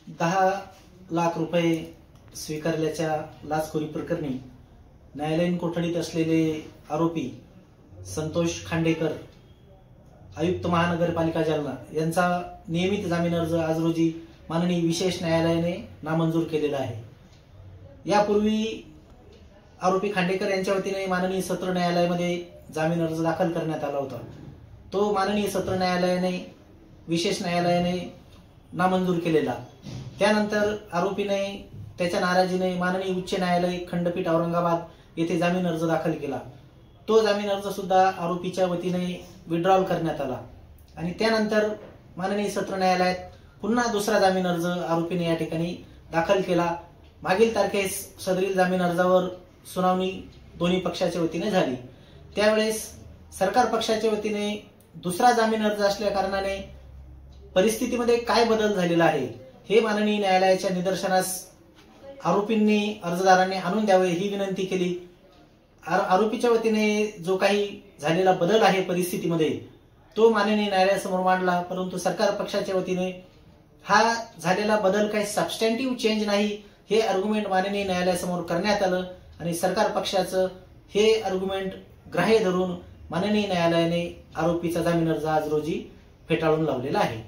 10 लाख रुपये स्वीकारल्याच्या लाचखोरी प्रकरणी न्यायालयीन कोठडीत असलेले आरोपी संतोष खांडेकर, आयुक्त महानगरपालिका जालना यांचा नियमित जामीन अर्ज आज रोजी माननीय विशेष न्यायालयाने नामंजूर केलेला आहे। यापूर्वी आरोपी खांडेकर यांच्या वतीने माननीय सत्र न्यायालयामध्ये जामीन अर्ज दाखल करण्यात आला होता। तो माननीय सत्र न्यायालयाने विशेष न्यायालयाने नामंजूर केलेला। त्यानंतर आरोपीने त्याच्या नाराजीने माननीय उच्च न्यायालय खंडपीठ औरंगाबाद येथे जामीन अर्ज दाखल केला। तो जामीन अर्ज सुद्धा आरोपीच्या वतीने विड्रॉल करण्यात आला आणि त्यानंतर माननीय सत्र न्यायालयात पुन्हा दुसरा जामीन अर्ज आरोपीने या ठिकाणी दाखल केला। मागील तारखेस सदरील जामीन अर्जावर सुनावणी दोन्ही पक्षाच्या वतीने झाली। त्यावेळेस सरकार पक्षाच्या वतीने दुसरा जामीन अर्ज असल्या कारणाने परिस्थितीमध्ये काय बदल झालेला आहे हे माननीय न्यायालयाच्या निदर्शनास आरोपींनी अर्जदारांनी आणून द्यावे ही विनंती केली। आरोपीच्या वतीने जो काही झालेला बदल आहे परिस्थितीमध्ये तो माननीय न्यायालयासमोर मांडला, परंतु सरकार पक्षाच्या वतीने हा झालेला बदल काही सबस्टॅन्टिव्ह चेंज नाही हे आर्ग्युमेंट माननीय न्यायालयासमोर करण्यात आलं आणि सरकार पक्षाचं हे आर्ग्युमेंट ग्राह्य धरून माननीय न्यायालयाने आरोपीचा जामीन अर्ज आज रोजी फेटाळून लावलेला आहे।